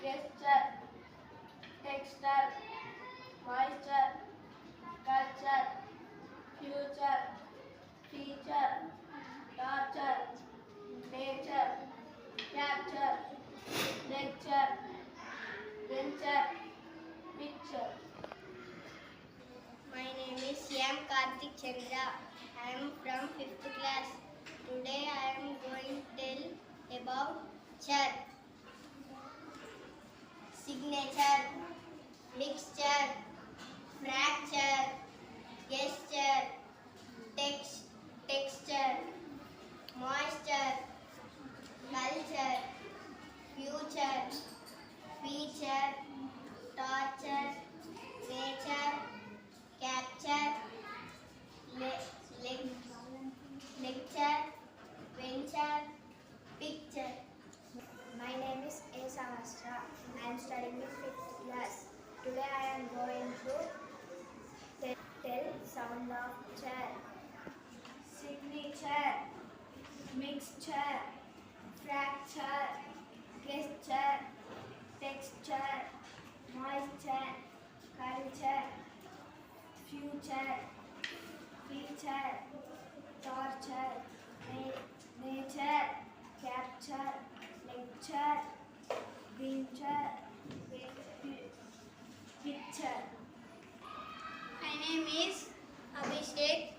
gesture, texture, moisture, culture, future, feature, torture, nature, capture, lecture, venture, picture. My name is M. Karthik Chandra. I am from 5th class. Today I am going to tell about char. Signature, mixture, fracture, gesture, texture, moisture, culture, future, feature, torture, nature, capture, lecture, venture, picture. My name is A. Sahasra. I am studying in 5th class. Today I am going to tell sound of chair. Signature, mixture, fracture, gesture, texture, moisture, culture, future, feature, torture, nature, capture, lecture, venture, picture. My name is Abhishek.